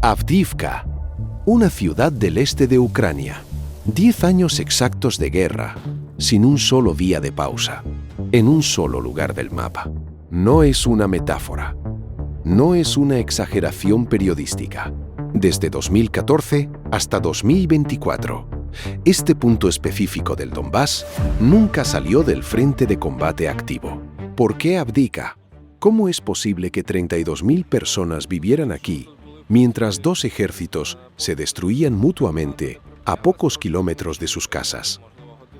Avdiivka, una ciudad del este de Ucrania. 10 años exactos de guerra, sin un solo día de pausa, en un solo lugar del mapa. No es una metáfora, no es una exageración periodística. Desde 2014 hasta 2024, este punto específico del Donbass nunca salió del frente de combate activo. ¿Por qué Avdiivka? ¿Cómo es posible que 32.000 personas vivieran aquí, mientras dos ejércitos se destruían mutuamente a pocos kilómetros de sus casas?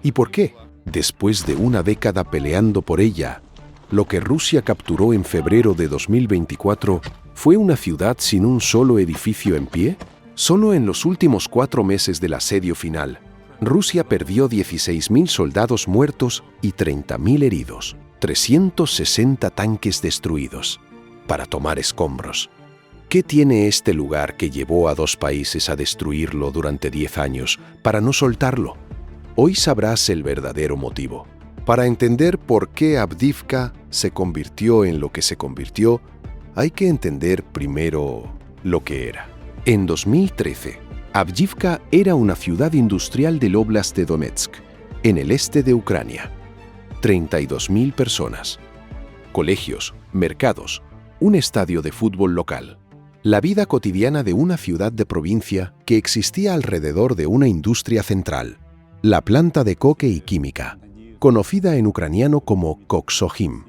¿Y por qué, después de una década peleando por ella, lo que Rusia capturó en febrero de 2024 fue una ciudad sin un solo edificio en pie? Solo en los últimos 4 meses del asedio final, Rusia perdió 16.000 soldados muertos y 30.000 heridos, 360 tanques destruidos, para tomar escombros. ¿Qué tiene este lugar que llevó a 2 países a destruirlo durante 10 años para no soltarlo? Hoy sabrás el verdadero motivo. Para entender por qué Avdiivka se convirtió en lo que se convirtió, hay que entender primero lo que era. En 2013, Avdiivka era una ciudad industrial del Óblast de Donetsk, en el este de Ucrania. 32.000 personas, colegios, mercados, un estadio de fútbol local. La vida cotidiana de una ciudad de provincia que existía alrededor de una industria central, la planta de coque y química, conocida en ucraniano como Koksochim.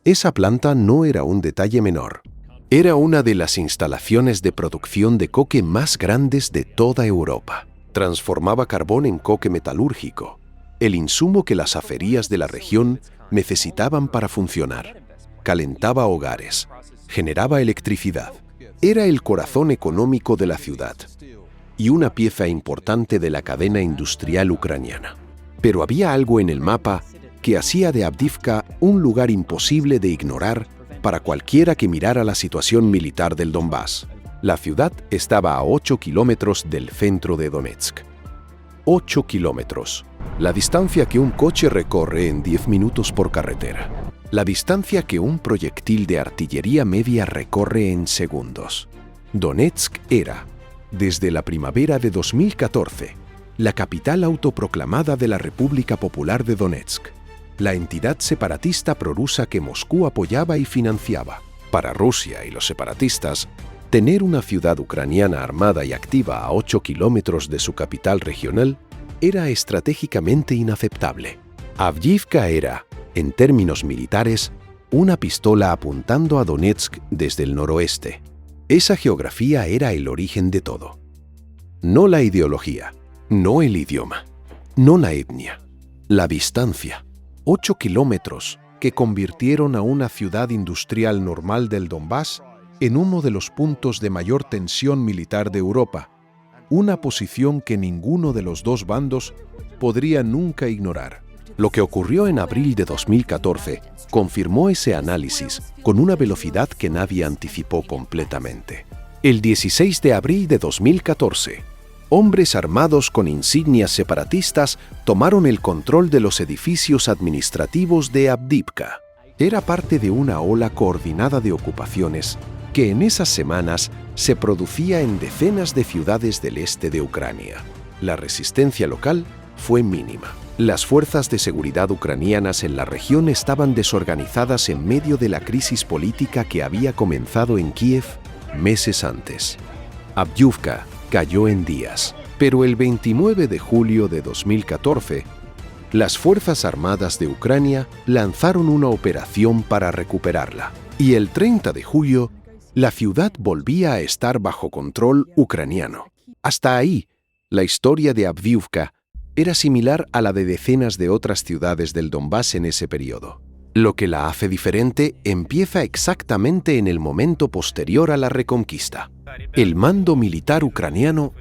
Esa planta no era un detalle menor. Era una de las instalaciones de producción de coque más grandes de toda Europa. Transformaba carbón en coque metalúrgico, el insumo que las acerías de la región necesitaban para funcionar. Calentaba hogares, generaba electricidad. Era el corazón económico de la ciudad y una pieza importante de la cadena industrial ucraniana. Pero había algo en el mapa que hacía de Avdiivka un lugar imposible de ignorar para cualquiera que mirara la situación militar del Donbass. La ciudad estaba a 8 kilómetros del centro de Donetsk. 8 kilómetros, la distancia que un coche recorre en 10 minutos por carretera. La distancia que un proyectil de artillería media recorre en segundos. Donetsk era, desde la primavera de 2014, la capital autoproclamada de la República Popular de Donetsk, la entidad separatista prorrusa que Moscú apoyaba y financiaba. Para Rusia y los separatistas, tener una ciudad ucraniana armada y activa a 8 kilómetros de su capital regional era estratégicamente inaceptable. Avdiivka era, en términos militares, una pistola apuntando a Donetsk desde el noroeste. Esa geografía era el origen de todo. No la ideología, no el idioma, no la etnia, la distancia. 8 kilómetros que convirtieron a una ciudad industrial normal del Donbass en uno de los puntos de mayor tensión militar de Europa, una posición que ninguno de los dos bandos podría nunca ignorar. Lo que ocurrió en abril de 2014 confirmó ese análisis con una velocidad que nadie anticipó completamente. El 16 de abril de 2014, hombres armados con insignias separatistas tomaron el control de los edificios administrativos de Avdiivka. Era parte de una ola coordinada de ocupaciones que en esas semanas se producía en decenas de ciudades del este de Ucrania. La resistencia local fue mínima. Las fuerzas de seguridad ucranianas en la región estaban desorganizadas en medio de la crisis política que había comenzado en Kiev meses antes. Avdiivka cayó en días, pero el 29 de julio de 2014, las Fuerzas Armadas de Ucrania lanzaron una operación para recuperarla. Y el 30 de julio, la ciudad volvía a estar bajo control ucraniano. Hasta ahí, la historia de Avdiivka era similar a la de decenas de otras ciudades del Donbass en ese periodo. Lo que la hace diferente empieza exactamente en el momento posterior a la reconquista. El mando militar ucraniano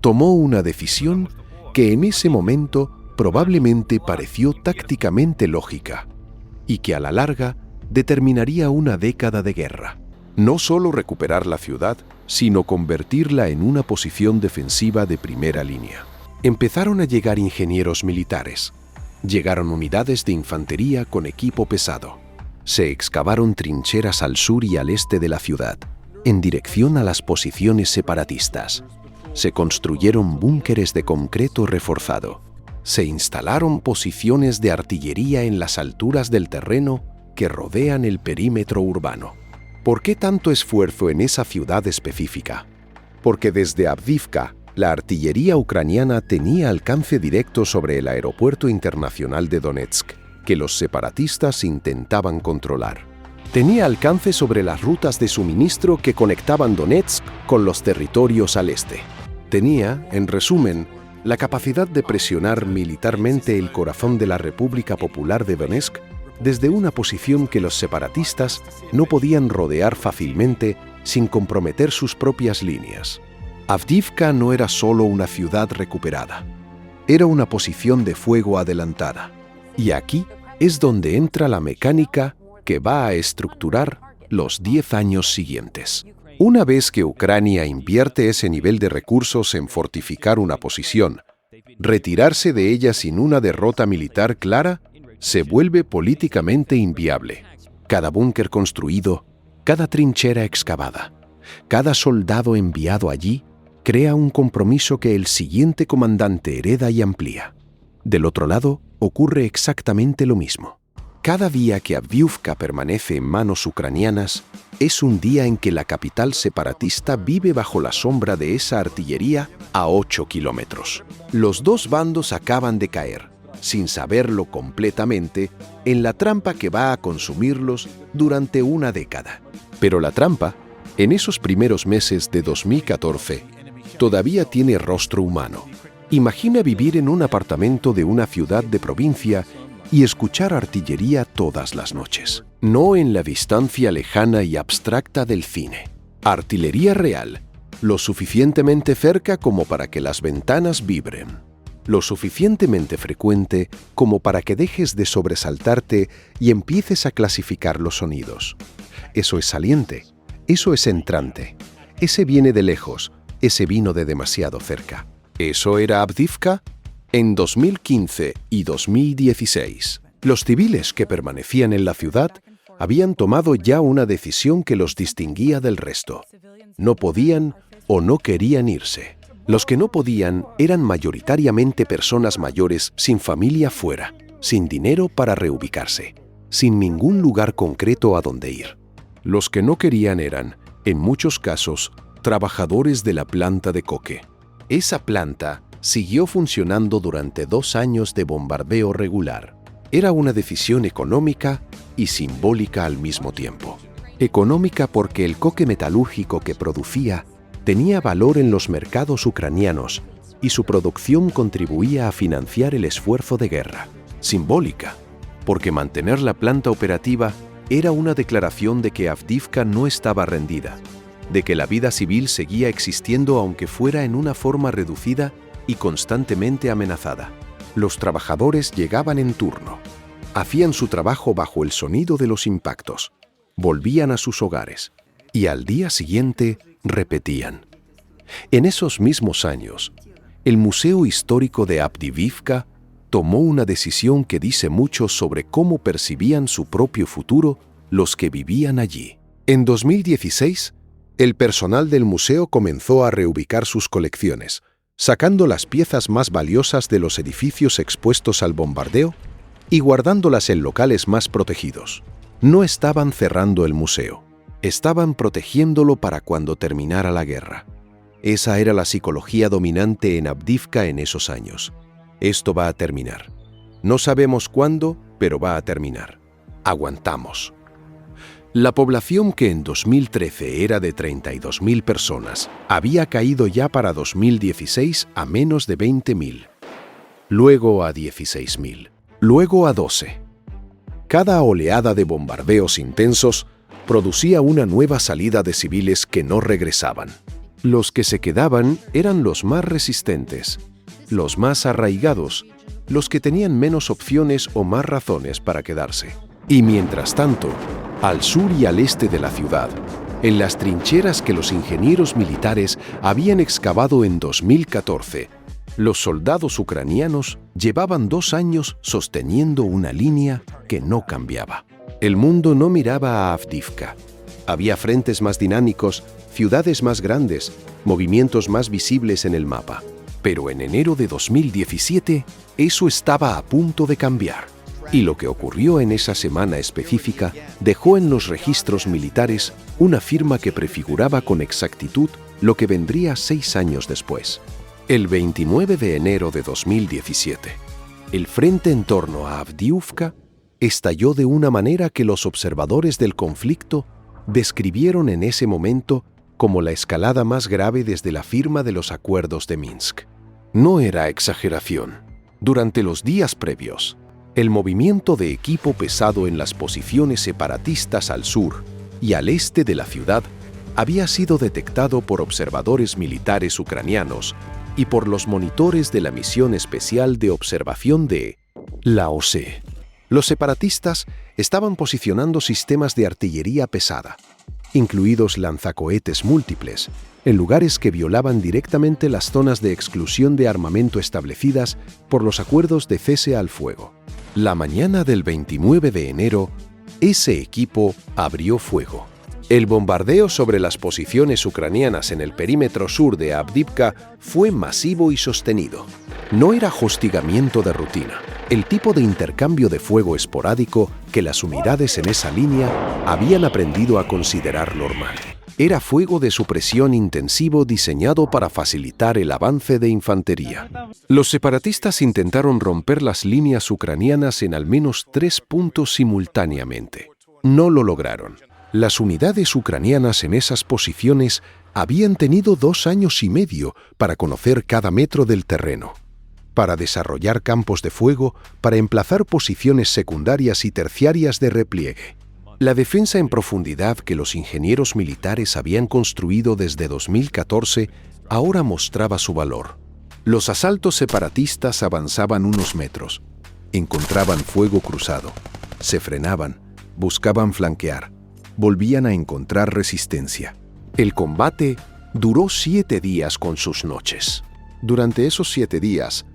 tomó una decisión que en ese momento probablemente pareció tácticamente lógica y que a la larga determinaría una década de guerra. No solo recuperar la ciudad, sino convertirla en una posición defensiva de primera línea. Empezaron a llegar ingenieros militares. Llegaron unidades de infantería con equipo pesado. Se excavaron trincheras al sur y al este de la ciudad. en dirección a las posiciones separatistas. Se construyeron búnkeres de concreto reforzado. Se instalaron posiciones de artillería en las alturas del terreno que rodean el perímetro urbano. ¿Por qué tanto esfuerzo en esa ciudad específica? Porque desde Avdiivka, la artillería ucraniana tenía alcance directo sobre el aeropuerto internacional de Donetsk, que los separatistas intentaban controlar. Tenía alcance sobre las rutas de suministro que conectaban Donetsk con los territorios al este. Tenía, en resumen, la capacidad de presionar militarmente el corazón de la República Popular de Donetsk desde una posición que los separatistas no podían rodear fácilmente sin comprometer sus propias líneas. Avdiivka no era solo una ciudad recuperada, era una posición de fuego adelantada. Y aquí es donde entra la mecánica que va a estructurar los 10 años siguientes. Una vez que Ucrania invierte ese nivel de recursos en fortificar una posición, retirarse de ella sin una derrota militar clara se vuelve políticamente inviable. Cada búnker construido, cada trinchera excavada, cada soldado enviado allí crea un compromiso que el siguiente comandante hereda y amplía. Del otro lado, ocurre exactamente lo mismo. Cada día que Avdiivka permanece en manos ucranianas es un día en que la capital separatista vive bajo la sombra de esa artillería a 8 kilómetros. Los dos bandos acaban de caer, sin saberlo completamente, en la trampa que va a consumirlos durante una década. Pero la trampa, en esos primeros meses de 2014, todavía tiene rostro humano. Imagina vivir en un apartamento de una ciudad de provincia y escuchar artillería todas las noches. No en la distancia lejana y abstracta del cine. Artillería real, lo suficientemente cerca como para que las ventanas vibren. Lo suficientemente frecuente como para que dejes de sobresaltarte y empieces a clasificar los sonidos. Eso es saliente, eso es entrante, ese viene de lejos, ese vino de demasiado cerca. ¿Eso era Avdiivka? En 2015 y 2016, los civiles que permanecían en la ciudad habían tomado ya una decisión que los distinguía del resto. No podían o no querían irse. Los que no podían eran mayoritariamente personas mayores sin familia fuera, sin dinero para reubicarse, sin ningún lugar concreto a donde ir. Los que no querían eran, en muchos casos, trabajadores de la planta de coque. Esa planta siguió funcionando durante 2 años de bombardeo regular. Era una decisión económica y simbólica al mismo tiempo. Económica porque el coque metalúrgico que producía tenía valor en los mercados ucranianos y su producción contribuía a financiar el esfuerzo de guerra. Simbólica porque mantener la planta operativa era una declaración de que Avdiivka no estaba rendida, de que la vida civil seguía existiendo aunque fuera en una forma reducida y constantemente amenazada. Los trabajadores llegaban en turno, hacían su trabajo bajo el sonido de los impactos, volvían a sus hogares y al día siguiente repetían. En esos mismos años, el Museo Histórico de Avdiivka tomó una decisión que dice mucho sobre cómo percibían su propio futuro los que vivían allí. En 2016, el personal del museo comenzó a reubicar sus colecciones, sacando las piezas más valiosas de los edificios expuestos al bombardeo y guardándolas en locales más protegidos. No estaban cerrando el museo, estaban protegiéndolo para cuando terminara la guerra. Esa era la psicología dominante en Avdiivka en esos años. Esto va a terminar. No sabemos cuándo, pero va a terminar. Aguantamos. La población, que en 2013 era de 32.000 personas, había caído ya para 2016 a menos de 20.000, luego a 16.000, luego a 12. Cada oleada de bombardeos intensos producía una nueva salida de civiles que no regresaban. Los que se quedaban eran los más resistentes, los más arraigados, los que tenían menos opciones o más razones para quedarse. Y mientras tanto, al sur y al este de la ciudad, en las trincheras que los ingenieros militares habían excavado en 2014, los soldados ucranianos llevaban 2 años sosteniendo una línea que no cambiaba. El mundo no miraba a Avdiivka, Había frentes más dinámicos, ciudades más grandes, movimientos más visibles en el mapa. Pero en enero de 2017, eso estaba a punto de cambiar. Y lo que ocurrió en esa semana específica dejó en los registros militares una firma que prefiguraba con exactitud lo que vendría 6 años después. El 29 de enero de 2017, el frente en torno a Avdiivka estalló de una manera que los observadores del conflicto describieron en ese momento como la escalada más grave desde la firma de los acuerdos de Minsk. No era exageración. Durante los días previos, el movimiento de equipo pesado en las posiciones separatistas al sur y al este de la ciudad había sido detectado por observadores militares ucranianos y por los monitores de la misión especial de observación de la OSCE. Los separatistas estaban posicionando sistemas de artillería pesada, incluidos lanzacohetes múltiples, en lugares que violaban directamente las zonas de exclusión de armamento establecidas por los acuerdos de cese al fuego. La mañana del 29 de enero, ese equipo abrió fuego. El bombardeo sobre las posiciones ucranianas en el perímetro sur de Avdiivka fue masivo y sostenido. No era hostigamiento de rutina, el tipo de intercambio de fuego esporádico que las unidades en esa línea habían aprendido a considerar normal. Era fuego de supresión intensivo diseñado para facilitar el avance de infantería. Los separatistas intentaron romper las líneas ucranianas en al menos 3 puntos simultáneamente. No lo lograron. Las unidades ucranianas en esas posiciones habían tenido 2 años y medio para conocer cada metro del terreno, para desarrollar campos de fuego, para emplazar posiciones secundarias y terciarias de repliegue. La defensa en profundidad que los ingenieros militares habían construido desde 2014 ahora mostraba su valor. Los asaltos separatistas avanzaban unos metros, encontraban fuego cruzado, se frenaban, buscaban flanquear, volvían a encontrar resistencia. El combate duró 7 días con sus noches. Durante esos 7 días,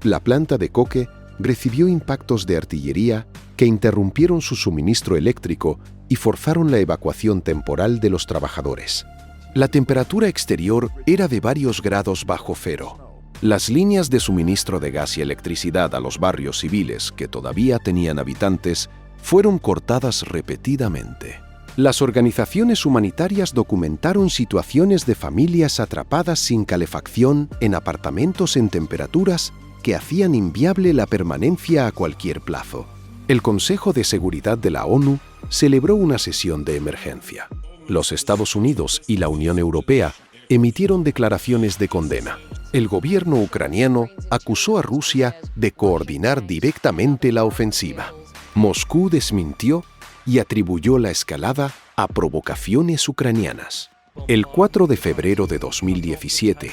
la planta de Koke recibió impactos de artillería que interrumpieron su suministro eléctrico y forzaron la evacuación temporal de los trabajadores. La temperatura exterior era de varios grados bajo cero. Las líneas de suministro de gas y electricidad a los barrios civiles que todavía tenían habitantes fueron cortadas repetidamente. Las organizaciones humanitarias documentaron situaciones de familias atrapadas sin calefacción en apartamentos en temperaturas que hacían inviable la permanencia a cualquier plazo. El Consejo de Seguridad de la ONU celebró una sesión de emergencia. Los Estados Unidos y la Unión Europea emitieron declaraciones de condena. El gobierno ucraniano acusó a Rusia de coordinar directamente la ofensiva. Moscú desmintió y atribuyó la escalada a provocaciones ucranianas. El 4 de febrero de 2017,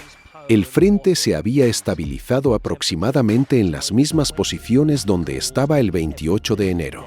el frente se había estabilizado aproximadamente en las mismas posiciones donde estaba el 28 de enero.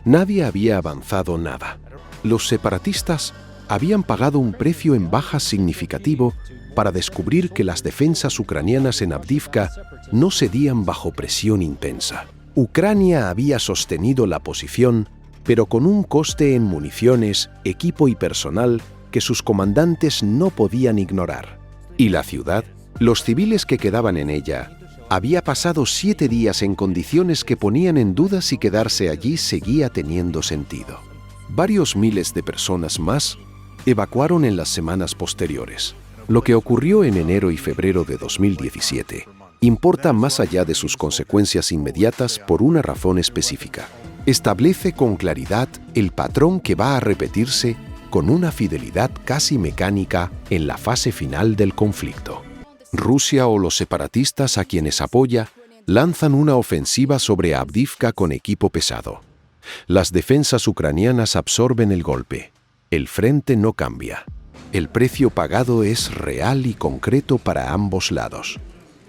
Nadie había avanzado nada. Los separatistas habían pagado un precio en bajas significativo para descubrir que las defensas ucranianas en Avdiivka no cedían bajo presión intensa. Ucrania había sostenido la posición, pero con un coste en municiones, equipo y personal que sus comandantes no podían ignorar. Y la ciudad, los civiles que quedaban en ella, había pasado 7 días en condiciones que ponían en duda si quedarse allí seguía teniendo sentido. Varios miles de personas más evacuaron en las semanas posteriores. Lo que ocurrió en enero y febrero de 2017 importa más allá de sus consecuencias inmediatas por una razón específica. Establece con claridad el patrón que va a repetirse con una fidelidad casi mecánica en la fase final del conflicto. Rusia o los separatistas a quienes apoya lanzan una ofensiva sobre Avdiivka con equipo pesado. Las defensas ucranianas absorben el golpe. El frente no cambia. El precio pagado es real y concreto para ambos lados.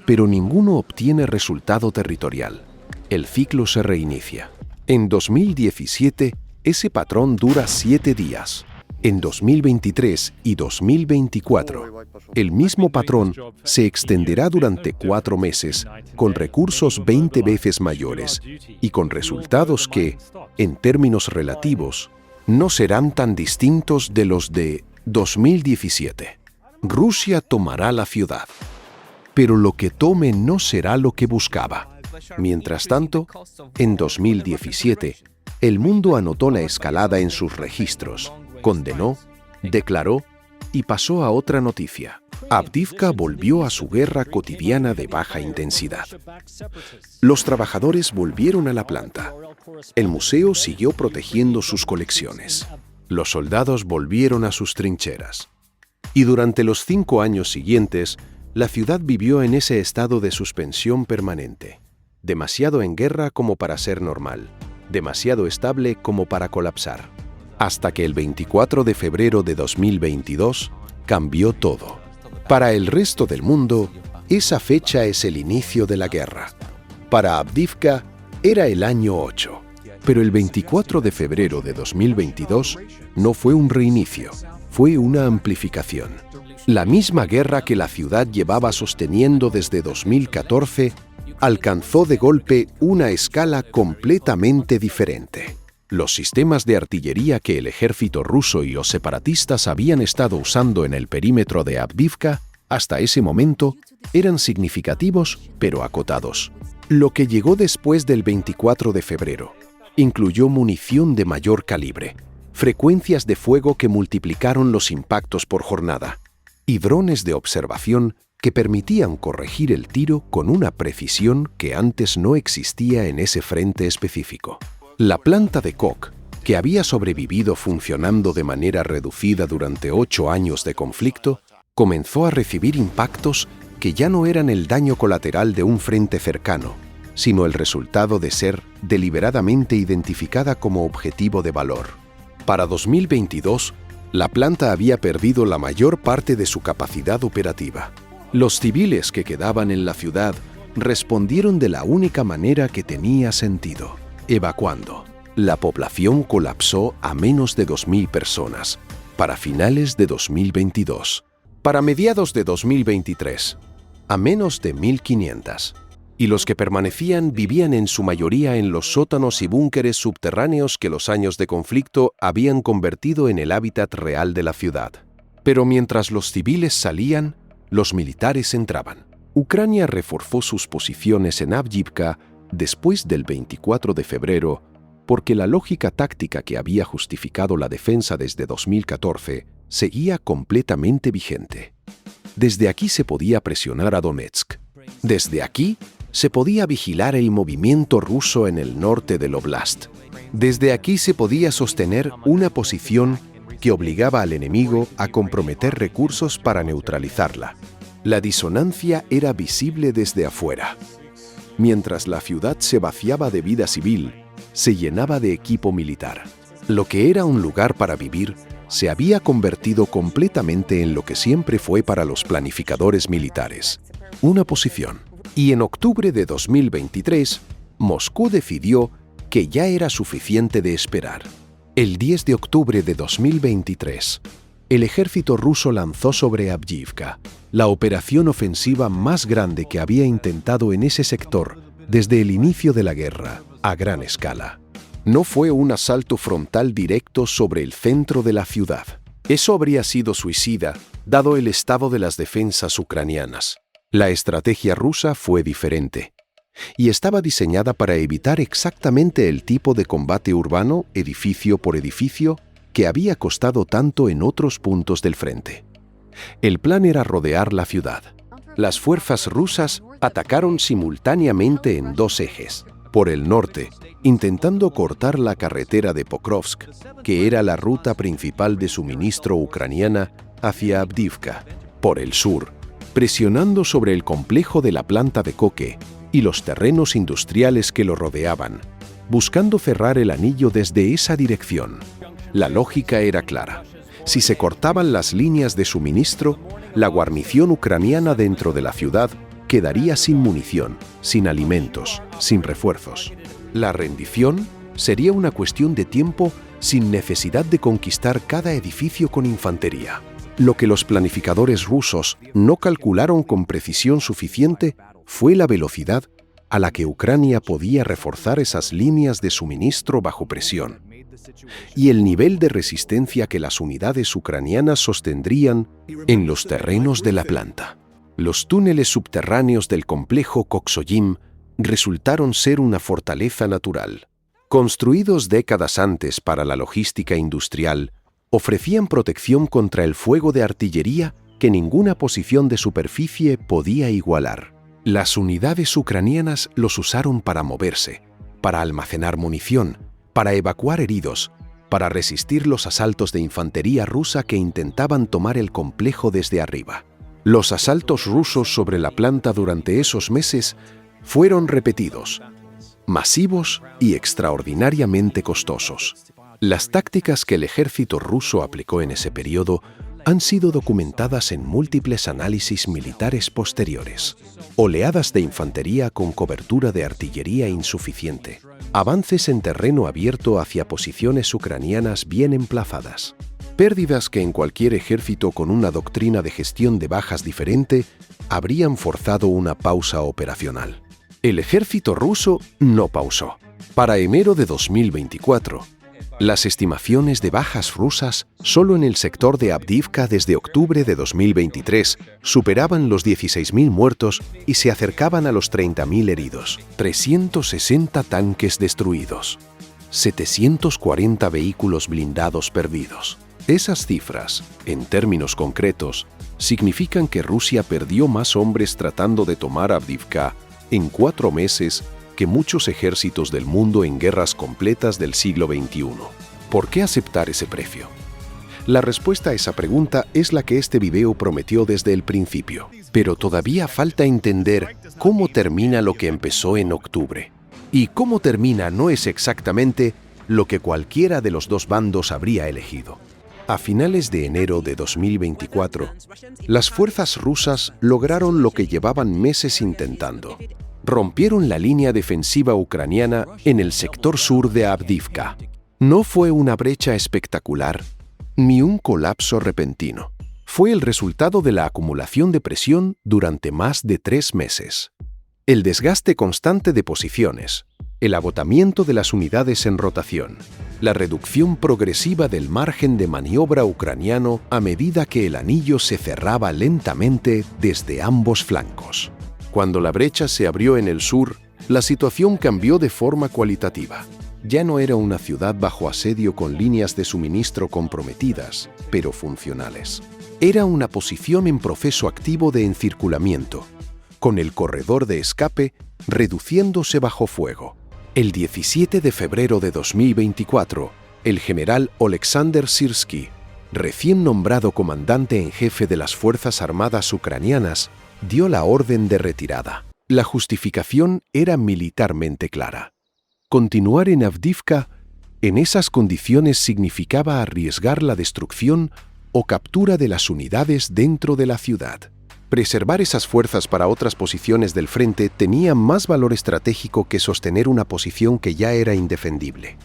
Pero ninguno obtiene resultado territorial. El ciclo se reinicia. En 2017, ese patrón dura 7 días. En 2023 y 2024, el mismo patrón se extenderá durante 4 meses, con recursos 20 veces mayores y con resultados que, en términos relativos, no serán tan distintos de los de 2017. Rusia tomará la ciudad, pero lo que tome no será lo que buscaba. Mientras tanto, en 2017, el mundo anotó la escalada en sus registros, condenó, declaró y pasó a otra noticia. Avdiivka volvió a su guerra cotidiana de baja intensidad. Los trabajadores volvieron a la planta. El museo siguió protegiendo sus colecciones. Los soldados volvieron a sus trincheras. Y durante los 5 años siguientes, la ciudad vivió en ese estado de suspensión permanente. Demasiado en guerra como para ser normal, demasiado estable como para colapsar. Hasta que el 24 de febrero de 2022 cambió todo. Para el resto del mundo, esa fecha es el inicio de la guerra. Para Avdiivka era el año 8. Pero el 24 de febrero de 2022 no fue un reinicio, fue una amplificación. La misma guerra que la ciudad llevaba sosteniendo desde 2014 alcanzó de golpe una escala completamente diferente. Los sistemas de artillería que el ejército ruso y los separatistas habían estado usando en el perímetro de Avdiivka hasta ese momento eran significativos pero acotados. Lo que llegó después del 24 de febrero incluyó munición de mayor calibre, frecuencias de fuego que multiplicaron los impactos por jornada y drones de observación que permitían corregir el tiro con una precisión que antes no existía en ese frente específico. La planta de Kok, que había sobrevivido funcionando de manera reducida durante 8 años de conflicto, comenzó a recibir impactos que ya no eran el daño colateral de un frente cercano, sino el resultado de ser deliberadamente identificada como objetivo de valor. Para 2022, la planta había perdido la mayor parte de su capacidad operativa. Los civiles que quedaban en la ciudad respondieron de la única manera que tenía sentido: evacuando. La población colapsó a menos de 2.000 personas para finales de 2022. Para mediados de 2023, a menos de 1.500. Y los que permanecían vivían en su mayoría en los sótanos y búnkeres subterráneos que los años de conflicto habían convertido en el hábitat real de la ciudad. Pero mientras los civiles salían, los militares entraban. Ucrania reforzó sus posiciones en Avdiivka después del 24 de febrero porque la lógica táctica que había justificado la defensa desde 2014 seguía completamente vigente. Desde aquí se podía presionar a Donetsk. Desde aquí se podía vigilar el movimiento ruso en el norte del oblast. Desde aquí se podía sostener una posición que obligaba al enemigo a comprometer recursos para neutralizarla. La disonancia era visible desde afuera. Mientras la ciudad se vaciaba de vida civil, se llenaba de equipo militar. Lo que era un lugar para vivir se había convertido completamente en lo que siempre fue para los planificadores militares: una posición. Y en octubre de 2023, Moscú decidió que ya era suficiente de esperar. El 10 de octubre de 2023, el ejército ruso lanzó sobre Avdiivka la operación ofensiva más grande que había intentado en ese sector desde el inicio de la guerra, a gran escala. No fue un asalto frontal directo sobre el centro de la ciudad. Eso habría sido suicida, dado el estado de las defensas ucranianas. La estrategia rusa fue diferente y estaba diseñada para evitar exactamente el tipo de combate urbano, edificio por edificio, que había costado tanto en otros puntos del frente. El plan era rodear la ciudad. Las fuerzas rusas atacaron simultáneamente en 2 ejes. Por el norte, intentando cortar la carretera de Pokrovsk, que era la ruta principal de suministro ucraniana, hacia Avdiivka. Por el sur, presionando sobre el complejo de la planta de coque y los terrenos industriales que lo rodeaban, buscando cerrar el anillo desde esa dirección. La lógica era clara. Si se cortaban las líneas de suministro, la guarnición ucraniana dentro de la ciudad quedaría sin munición, sin alimentos, sin refuerzos. La rendición sería una cuestión de tiempo sin necesidad de conquistar cada edificio con infantería. Lo que los planificadores rusos no calcularon con precisión suficiente fue la velocidad a la que Ucrania podía reforzar esas líneas de suministro bajo presión. y el nivel de resistencia que las unidades ucranianas sostendrían en los terrenos de la planta. Los túneles subterráneos del complejo Koksojim resultaron ser una fortaleza natural. Construidos décadas antes para la logística industrial, ofrecían protección contra el fuego de artillería que ninguna posición de superficie podía igualar. Las unidades ucranianas los usaron para moverse, para almacenar munición, para evacuar heridos, para resistir los asaltos de infantería rusa que intentaban tomar el complejo desde arriba. Los asaltos rusos sobre la planta durante esos meses fueron repetidos, masivos y extraordinariamente costosos. Las tácticas que el ejército ruso aplicó en ese periodo han sido documentadas en múltiples análisis militares posteriores. Oleadas de infantería con cobertura de artillería insuficiente, avances en terreno abierto hacia posiciones ucranianas bien emplazadas, pérdidas que en cualquier ejército con una doctrina de gestión de bajas diferente habrían forzado una pausa operacional. El ejército ruso no pausó. Para enero de 2024, las estimaciones de bajas rusas solo en el sector de Avdiivka desde octubre de 2023 superaban los 16.000 muertos y se acercaban a los 30.000 heridos, 360 tanques destruidos, 740 vehículos blindados perdidos. Esas cifras, en términos concretos, significan que Rusia perdió más hombres tratando de tomar Avdiivka en 4 meses que muchos ejércitos del mundo en guerras completas del siglo XXI. ¿Por qué aceptar ese precio? La respuesta a esa pregunta es la que este video prometió desde el principio, pero todavía falta entender cómo termina lo que empezó en octubre. Y cómo termina no es exactamente lo que cualquiera de los dos bandos habría elegido. A finales de enero de 2024, las fuerzas rusas lograron lo que llevaban meses intentando. Rompieron la línea defensiva ucraniana en el sector sur de Avdiivka. No fue una brecha espectacular, ni un colapso repentino. Fue el resultado de la acumulación de presión durante más de 3 meses. El desgaste constante de posiciones, el agotamiento de las unidades en rotación, la reducción progresiva del margen de maniobra ucraniano a medida que el anillo se cerraba lentamente desde ambos flancos. Cuando la brecha se abrió en el sur, la situación cambió de forma cualitativa. Ya no era una ciudad bajo asedio con líneas de suministro comprometidas, pero funcionales. Era una posición en proceso activo de encirculamiento, con el corredor de escape reduciéndose bajo fuego. El 17 de febrero de 2024, el general Oleksandr Syrskyi, recién nombrado comandante en jefe de las Fuerzas Armadas ucranianas, dio la orden de retirada. La justificación era militarmente clara. Continuar en Avdiivka en esas condiciones significaba arriesgar la destrucción o captura de las unidades dentro de la ciudad. Preservar esas fuerzas para otras posiciones del frente tenía más valor estratégico que sostener una posición que ya era indefendible.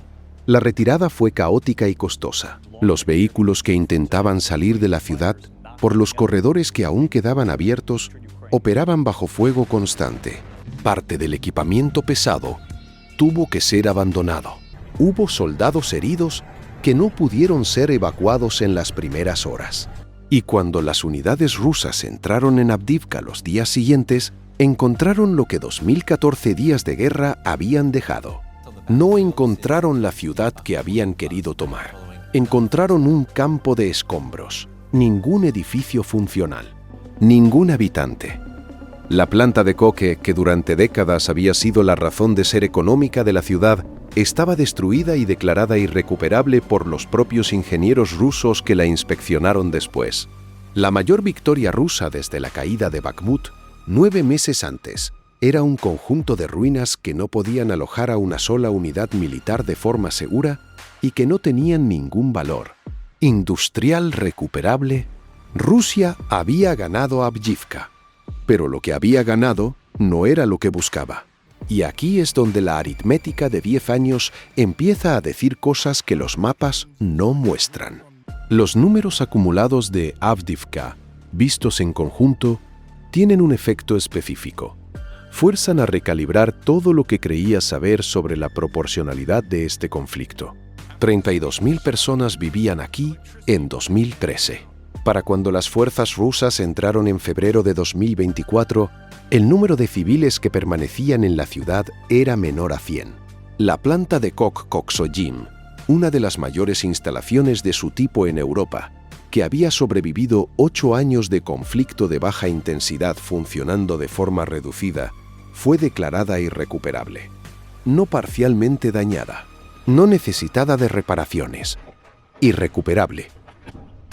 La retirada fue caótica y costosa. Los vehículos que intentaban salir de la ciudad por los corredores que aún quedaban abiertos operaban bajo fuego constante. Parte del equipamiento pesado tuvo que ser abandonado. Hubo soldados heridos que no pudieron ser evacuados en las primeras horas. Y cuando las unidades rusas entraron en Avdiivka los días siguientes, encontraron lo que 2014 días de guerra habían dejado. No encontraron la ciudad que habían querido tomar. Encontraron un campo de escombros, ningún edificio funcional, ningún habitante. La planta de coque, que durante décadas había sido la razón de ser económica de la ciudad, estaba destruida y declarada irrecuperable por los propios ingenieros rusos que la inspeccionaron después. La mayor victoria rusa desde la caída de Bakhmut, 9 meses antes, era un conjunto de ruinas que no podían alojar a una sola unidad militar de forma segura y que no tenían ningún valor. Industrial recuperable, Rusia había ganado Avdiivka, pero lo que había ganado no era lo que buscaba. Y aquí es donde la aritmética de 10 años empieza a decir cosas que los mapas no muestran. Los números acumulados de Avdiivka, vistos en conjunto, tienen un efecto específico. Fuerzan a recalibrar todo lo que creías saber sobre la proporcionalidad de este conflicto. 32.000 personas vivían aquí en 2013. Para cuando las fuerzas rusas entraron en febrero de 2024, el número de civiles que permanecían en la ciudad era menor a 100. La planta de Koksojim, una de las mayores instalaciones de su tipo en Europa, que había sobrevivido 8 años de conflicto de baja intensidad funcionando de forma reducida, fue declarada irrecuperable. No parcialmente dañada, no necesitada de reparaciones. Irrecuperable.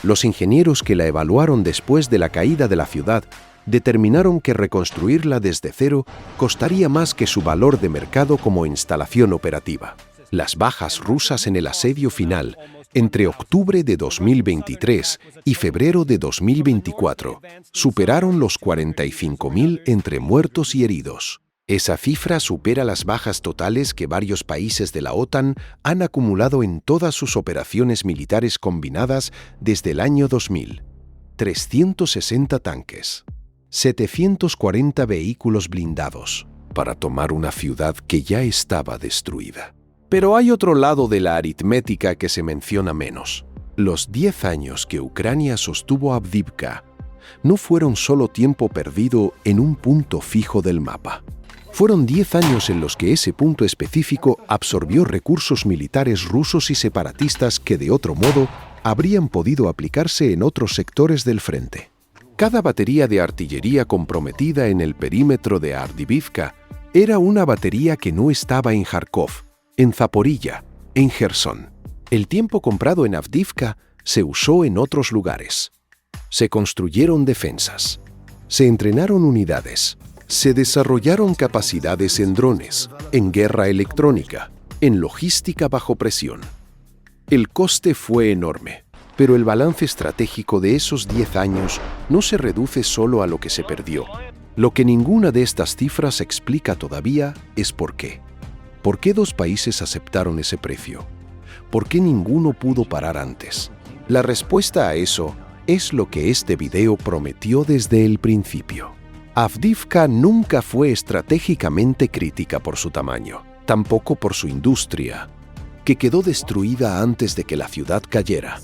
Los ingenieros que la evaluaron después de la caída de la ciudad determinaron que reconstruirla desde cero costaría más que su valor de mercado como instalación operativa. Las bajas rusas en el asedio final, entre octubre de 2023 y febrero de 2024, superaron los 45.000 entre muertos y heridos. Esa cifra supera las bajas totales que varios países de la OTAN han acumulado en todas sus operaciones militares combinadas desde el año 2000. 360 tanques, 740 vehículos blindados, para tomar una ciudad que ya estaba destruida. Pero hay otro lado de la aritmética que se menciona menos. Los 10 años que Ucrania sostuvo Avdiivka no fueron solo tiempo perdido en un punto fijo del mapa. Fueron 10 años en los que ese punto específico absorbió recursos militares rusos y separatistas que de otro modo habrían podido aplicarse en otros sectores del frente. Cada batería de artillería comprometida en el perímetro de Avdiivka era una batería que no estaba en Kharkov, en Zaporilla, en Gerson. El tiempo comprado en Avdiivka se usó en otros lugares. Se construyeron defensas, se entrenaron unidades, se desarrollaron capacidades en drones, en guerra electrónica, en logística bajo presión. El coste fue enorme, pero el balance estratégico de esos 10 años no se reduce solo a lo que se perdió. Lo que ninguna de estas cifras explica todavía es por qué. ¿Por qué 2 países aceptaron ese precio? ¿Por qué ninguno pudo parar antes? La respuesta a eso es lo que este video prometió desde el principio. Avdiivka nunca fue estratégicamente crítica por su tamaño, tampoco por su industria, que quedó destruida antes de que la ciudad cayera.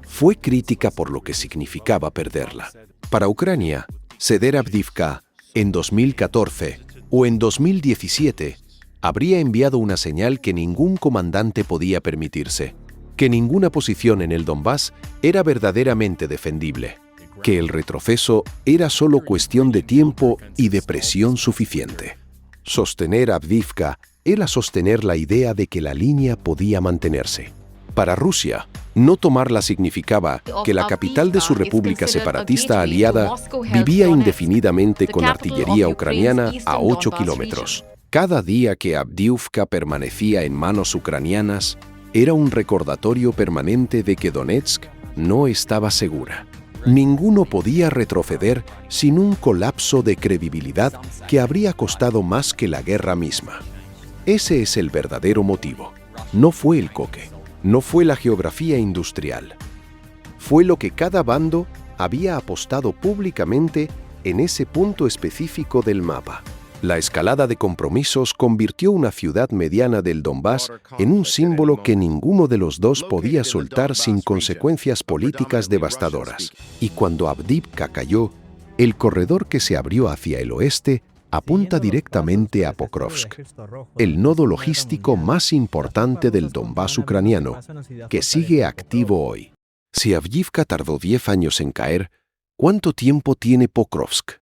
Fue crítica por lo que significaba perderla. Para Ucrania, ceder Avdiivka en 2014 o en 2017 habría enviado una señal que ningún comandante podía permitirse, que ninguna posición en el Donbass era verdaderamente defendible, que el retroceso era solo cuestión de tiempo y de presión suficiente. Sostener Avdiivka era sostener la idea de que la línea podía mantenerse. Para Rusia, no tomarla significaba que la capital de su república separatista aliada vivía indefinidamente con artillería ucraniana a 8 kilómetros. Cada día que Avdiivka permanecía en manos ucranianas era un recordatorio permanente de que Donetsk no estaba segura. Ninguno podía retroceder sin un colapso de credibilidad que habría costado más que la guerra misma. Ese es el verdadero motivo. No fue el coque, no fue la geografía industrial. Fue lo que cada bando había apostado públicamente en ese punto específico del mapa. La escalada de compromisos convirtió una ciudad mediana del Donbass en un símbolo que ninguno de los dos podía soltar sin consecuencias políticas devastadoras. Y cuando Avdiivka cayó, el corredor que se abrió hacia el oeste apunta directamente a Pokrovsk, el nodo logístico más importante del Donbass ucraniano, que sigue activo hoy. Si Avdiivka tardó 10 años en caer, ¿cuánto tiempo tiene Pokrovsk?